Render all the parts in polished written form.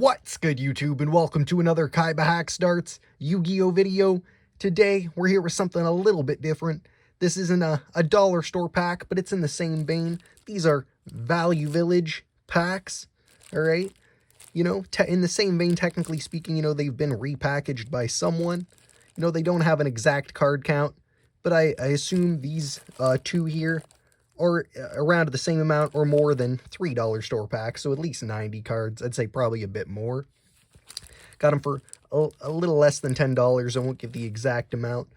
What's good, YouTube, and welcome to another KaibaHacksDartz Yu-Gi-Oh video. Today, we're here with something a little bit different. This isn't a dollar store pack, but it's in the same vein. These are Value Village packs, all right? You know, in the same vein, technically speaking, you know, they've been repackaged by someone. You know, they don't have an exact card count, but I assume these two here or around the same amount or more than $3 store packs, so at least 90 cards. I'd say probably a bit more. Got them for a little less than $10. I won't give the exact amount,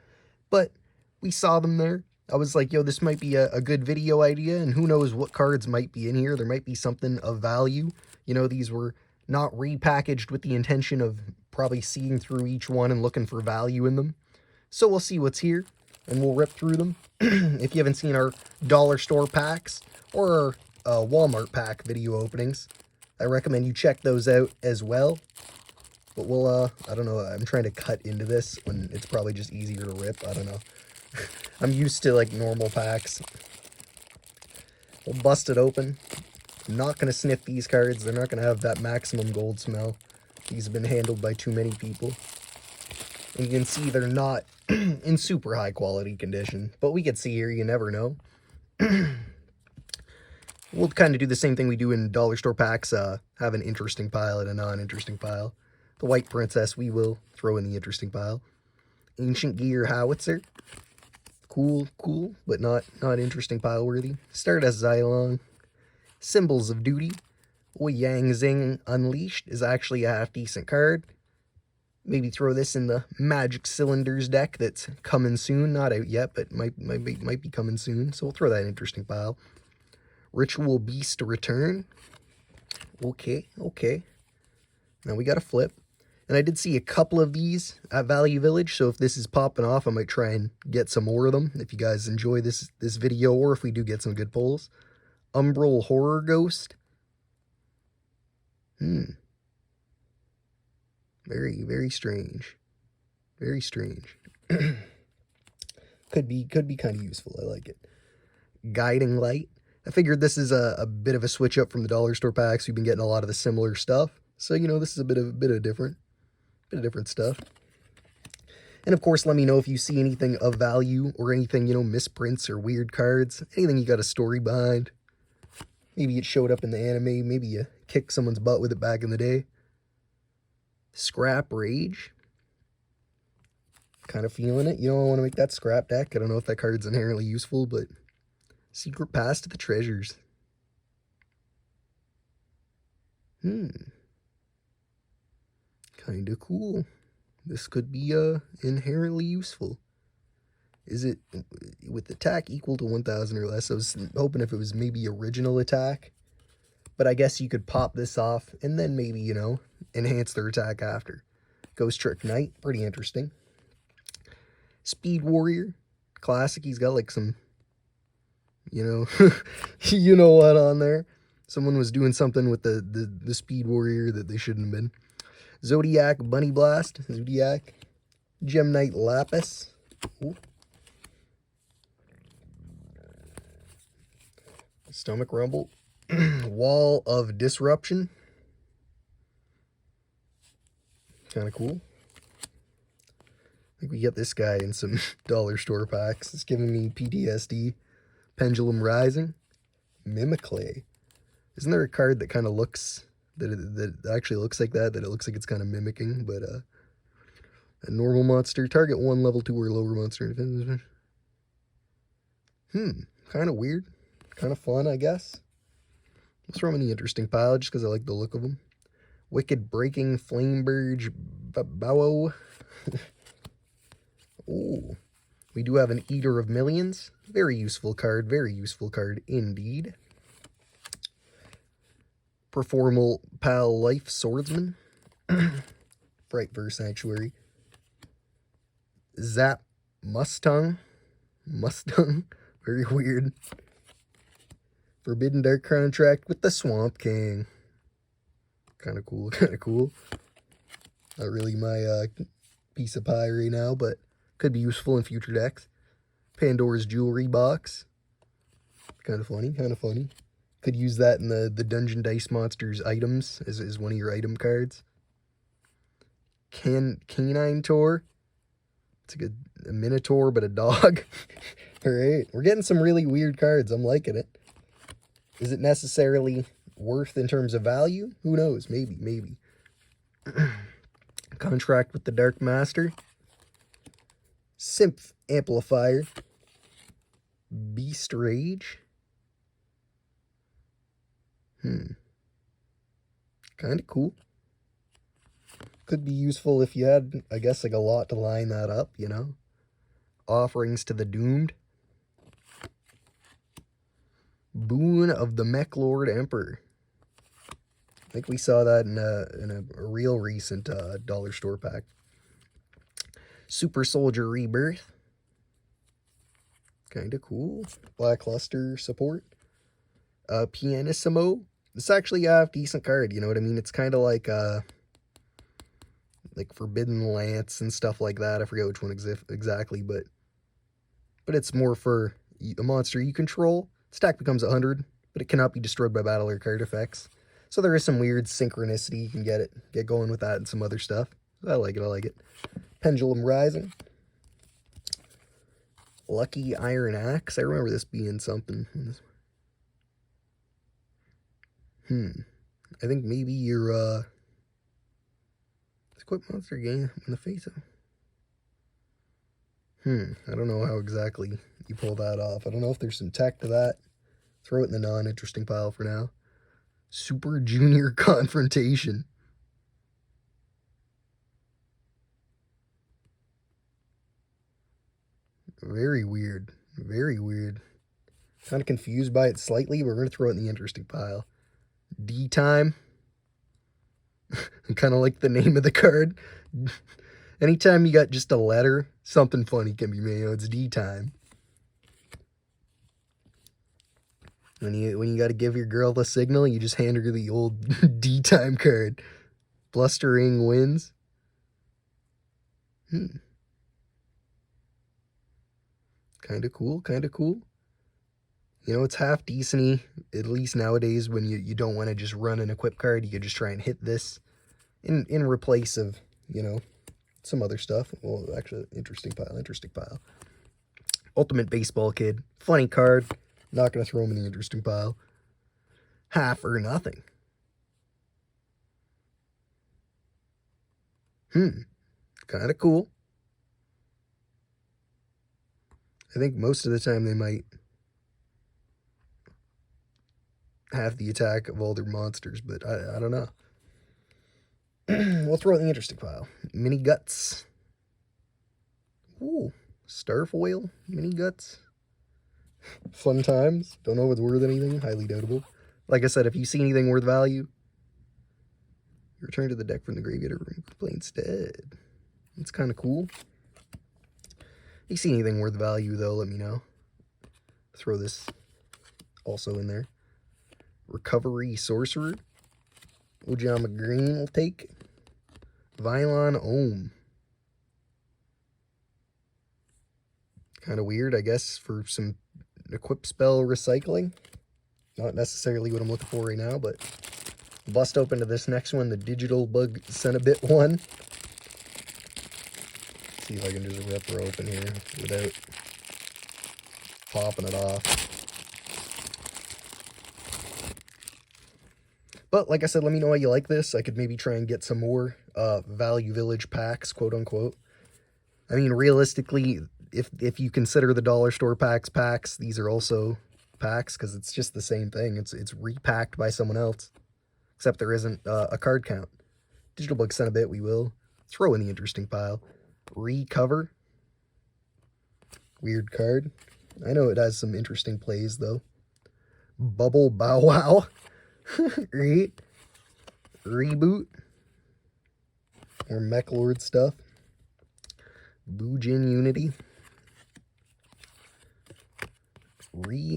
but we saw them there. I was like, yo, this might be a good video idea, and who knows what cards might be in here. There might be something of value. You know, these were not repackaged with the intention of probably seeing through each one and looking for value in them. So we'll see what's here, and we'll rip through them. If you haven't seen our dollar store packs or our Walmart pack video openings, I recommend you check those out as well. But we'll, I don't know, I'm trying to cut into this when it's probably just easier to rip. I don't know. I'm used to, like, normal packs. We'll bust it open. I'm not going to sniff these cards. They're not going to have that maximum gold smell. These have been handled by too many people. And you can see they're not in super high quality condition, but we can see here, you never know. We'll kind of do the same thing we do in dollar store packs, have an interesting pile and a non-interesting pile. The White Princess we will throw in the interesting pile. Ancient Gear Howitzer. Cool, but not interesting pile worthy. Stardust Xylong. Symbols of Duty. Yang Zing Unleashed is actually a half-decent card. Maybe throw this in the Magic Cylinders deck that's coming soon. Not out yet, but might be coming soon. So we'll throw that in interesting pile. Ritual Beast Return. Okay. Now we got a flip. And I did see a couple of these at Value Village, so if this is popping off, I might try and get some more of them. If you guys enjoy this video, or if we do get some good pulls. Umbral Horror Ghost. Very strange. Very strange. could be kind of useful. I like it. Guiding Light. I figured this is a bit of a switch up from the dollar store packs. We've been getting a lot of the similar stuff. So, you know, this is a bit of different stuff. And of course, let me know if you see anything of value or anything, you know, misprints or weird cards. Anything you got a story behind. Maybe it showed up in the anime. Maybe you kicked someone's butt with it back in the day. Scrap Rage. Kind of feeling it. You know, I want to make that scrap deck. I don't know if that card's inherently useful, but Secret Pass to the Treasures. Kind of cool. This could be inherently useful. Is it with attack equal to 1,000 or less? I was hoping if it was maybe original attack. But I guess you could pop this off and then maybe, you know, enhance their attack after. Ghost Trick Knight, pretty interesting. Speed Warrior, classic. He's got like some, you know, you know what on there. Someone was doing something with the Speed Warrior that they shouldn't have been. Zodiac Bunny Blast, Zodiac. Gem Knight Lapis. Ooh. Stomach Rumble. Wall of Disruption. Kind of cool. I think we get this guy in some dollar store packs. It's giving me PTSD. Pendulum Rising. Mimiclay. Isn't there a card that kind of looks, that actually looks like that it looks like it's kind of mimicking, but a normal monster. Target 1 level 2 or lower monster. Kind of weird. Kind of fun, I guess. Let's throw them in the interesting pile just because I like the look of them. Wicked Breaking Flameburge Bowo. Ooh. We do have an Eater of Millions. Very useful card indeed. Performal Pal Life Swordsman. Frightverse Sanctuary. Zap Mustang. Very weird. Forbidden Dark Contract with the Swamp King. Kind of cool. Not really my piece of pie right now, but could be useful in future decks. Pandora's Jewelry Box. Kind of funny. Could use that in the Dungeon Dice Monsters items as one of your item cards. Canine Tour. It's like a Minotaur, but a dog. Alright, we're getting some really weird cards. I'm liking it. Is it necessarily worth in terms of value? Who knows? Maybe. Contract with the Dark Master. Synth Amplifier. Beast Rage. Kind of cool. Could be useful if you had, I guess, like a lot to line that up, you know? Offerings to the Doomed. Boon of the Mech Lord Emperor. I think we saw that in a real recent dollar store pack. Super Soldier Rebirth. Kind of cool. Blackluster support. Pianissimo. This actually a decent card, you know what I mean? It's kind of like Forbidden Lance and stuff like that. I forget which one exactly, but it's more for a monster you control. Stack becomes 100, but it cannot be destroyed by battle or card effects. So there is some weird synchronicity. You can get going with that and some other stuff. I like it. Pendulum Rising. Lucky Iron Axe. I remember this being something. I think maybe your equip monster game in the face of. I don't know how exactly you pull that off. I don't know if there's some tech to that. Throw it in the non-interesting pile for now. Super Junior Confrontation. Very weird. Very weird. Kind of confused by it slightly, but we're going to throw it in the interesting pile. D-Time. Kind of like the name of the card. Anytime you got just a letter, something funny can be made. You know, it's D-Time. When you got to give your girl the signal, you just hand her the old D-Time card. Blustering Winds. Kind of cool. You know, it's half decent-y, at least nowadays, when you don't want to just run an equip card. You could just try and hit this in replace of, you know, some other stuff. Well, actually, interesting pile. Ultimate Baseball Kid. Funny card. Not going to throw him in the interesting pile. Half or nothing. Kind of cool. I think most of the time they might have the attack of all their monsters, but I don't know. We'll throw it in the interesting pile. Mini Guts. Ooh, Starfoil. Mini Guts. Fun times. Don't know if it's worth anything. Highly doubtable. Like I said, if you see anything worth value, return to the deck from the graveyard or play instead. It's kind of cool. If you see anything worth value, though, let me know. Throw this also in there. Recovery Sorcerer. Ojama Green will take. Vylon Ohm. Kind of weird, I guess, for some equip spell recycling. Not necessarily what I'm looking for right now, but bust open to this next one, the Digital Bug Cenobit one. See if I can just rip her open here without popping it off. But like I said, let me know how you like this. I could maybe try and get some more Value Village packs, quote unquote. I mean, realistically, if you consider the dollar store packs, these are also packs because it's just the same thing. It's repacked by someone else, except there isn't a card count. Digital Bug Cenobit, we will throw in the interesting pile. Recover. Weird card. I know it has some interesting plays though. Bubble Bow Wow. Right? Reboot. Or Mech Lord stuff. Boojin Unity. Reculate.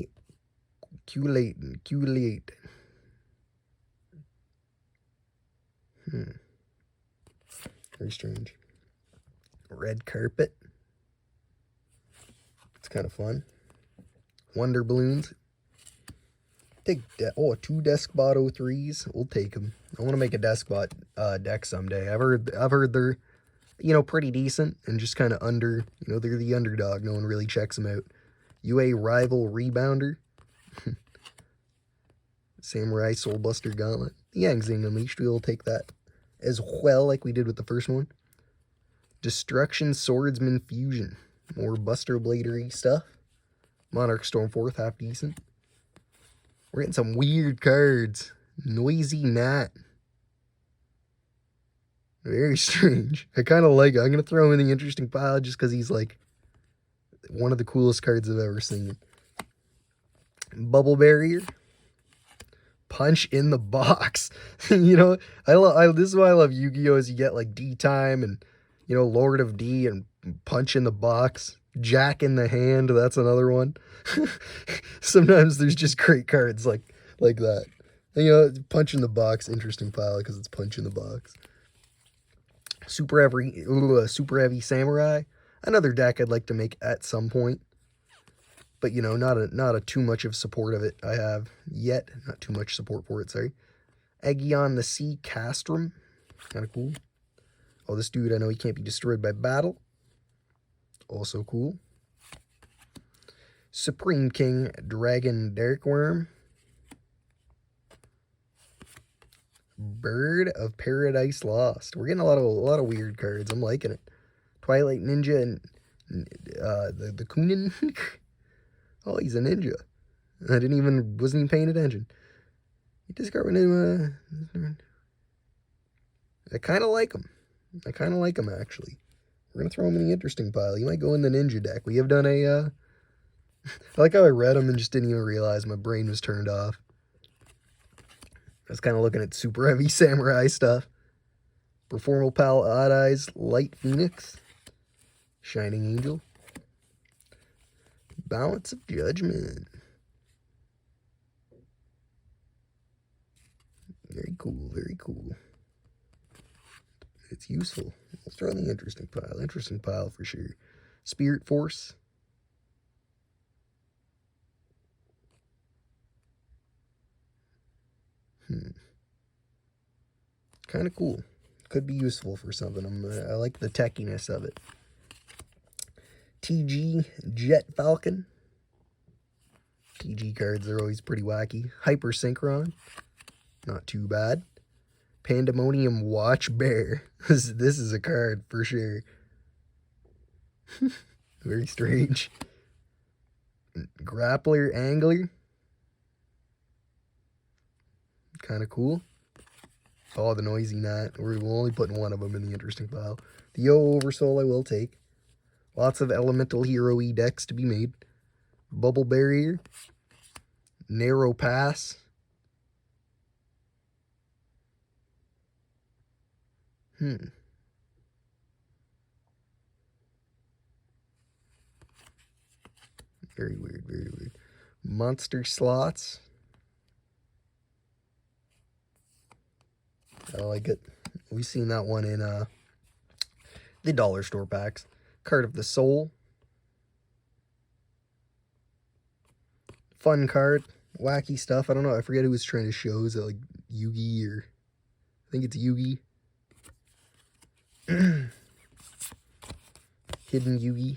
Very strange. Red Carpet. It's kind of fun. Wonder Balloons. Take oh, 2 Deskbot 03s. We'll take them. I want to make a Deskbot deck someday. I've heard they're, you know, pretty decent and just kind of under, you know, they're the underdog. No one really checks them out. UA Rival Rebounder. Samurai Soulbuster Gauntlet. The Yangzing Unleashed. We'll take that as well, like we did with the first one. Destruction Swordsman Fusion. More Buster Bladery stuff. Monarch Stormforth, half decent. We're getting some weird cards. Noisy Gnat. Very strange. I kind of like it. I'm going to throw him in the interesting pile just because he's like one of the coolest cards I've ever seen. Bubble Barrier. Punch in the Box. You know, this is why I love Yu-Gi-Oh! Is you get like D-Time and, you know, Lord of D and Punch in the Box. Jack in the Hand, that's another one. Sometimes there's just great cards like that. And, you know, Punch in the Box, interesting pile because it's Punch in the Box. Super Heavy Samurai, another deck I'd like to make at some point. But, you know, not a too much of support of it I have yet. Not too much support for it, sorry. Aegeon the Sea Castrum, kind of cool. Oh, this dude, I know he can't be destroyed by battle. Also cool. Supreme King Dragon Darkworm. Bird of Paradise Lost. We're getting a lot of weird cards. I'm liking it. Twilight Ninja and the Kunin. Oh, he's a ninja. Wasn't even paying attention. You discard him. I kind of like him. Actually. We're going to throw him in the interesting pile. He might go in the ninja deck. We have done a, I like how I read him and just didn't even realize my brain was turned off. I was kind of looking at super heavy samurai stuff. Performal Pal Odd Eyes, Light Phoenix, Shining Angel, Balance of Judgment. Very cool, very cool. It's useful. Let's throw in the interesting pile. Interesting pile for sure. Spirit Force. Kind of cool. Could be useful for something. I like the techiness of it. TG Jet Falcon. TG cards are always pretty wacky. Hyper Synchron. Not too bad. Pandemonium Watch Bear. This is a card for sure. Very strange. Grappler Angler. Kind of cool. Oh, the Noisy Gnat. We're only putting one of them in the interesting pile. The Yo Oversoul I will take. Lots of Elemental Hero-y decks to be made. Bubble Barrier. Narrow Pass. Very weird, very weird. Monster Slots. I like it. We've seen that one in the dollar store packs. Card of the Soul. Fun card. Wacky stuff. I don't know. I forget who was trying to show. Is it like Yugi or... I think it's Yugi. Hidden Yugi.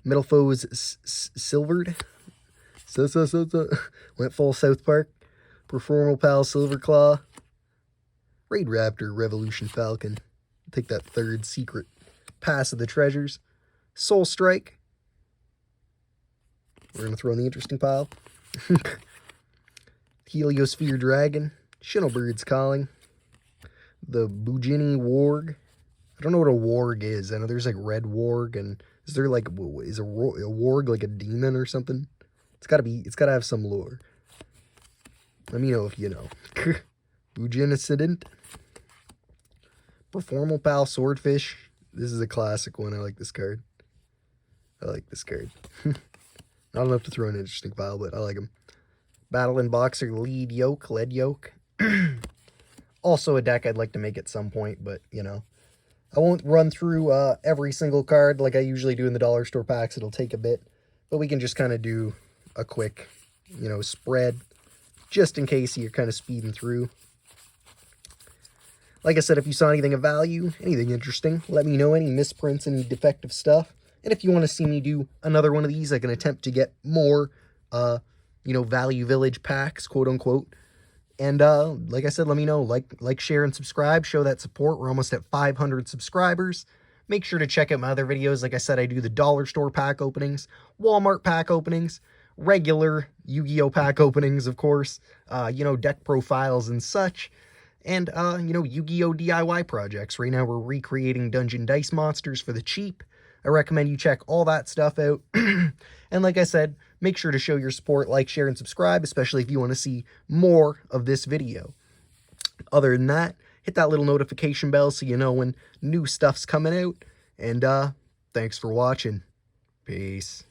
Metal Foes Silvered. Went full South Park. Performal Pal Silverclaw. Raid Raptor Revolution Falcon. Take that third secret pass of the treasures. Soul Strike. We're going to throw in the interesting pile. Heliosphere Dragon. Shinobird's Calling. The Bujini Warg. I don't know what a warg is. I know there's like red warg, and is there like, is a warg like a demon or something? It's gotta have some lore. Let me know if you know. Bujinicident. Performal Pal Swordfish. This is a classic one. I like this card. Not enough to throw in an interesting pile, but I like him. Battle and Boxer Lead Yoke. Also a deck I'd like to make at some point, but, you know. I won't run through every single card like I usually do in the dollar store packs. It'll take a bit. But we can just kind of do a quick, you know, spread. just in case you're kind of speeding through. Like I said, if you saw anything of value, anything interesting, let me know. Any misprints, any defective stuff. And if you want to see me do another one of these, I can attempt to get more, Value Village packs, quote unquote. And like I said, let me know. Like, share, and subscribe. Show that support. We're almost at 500 subscribers. Make sure to check out my other videos. Like I said, I do the dollar store pack openings, Walmart pack openings, regular Yu-Gi-Oh pack openings, of course, deck profiles and such. And, Yu-Gi-Oh! DIY projects. Right now, we're recreating Dungeon Dice monsters for the cheap. I recommend you check all that stuff out. And like I said, make sure to show your support, like, share, and subscribe, especially if you want to see more of this video. Other than that, hit that little notification bell so you know when new stuff's coming out. And, thanks for watching. Peace.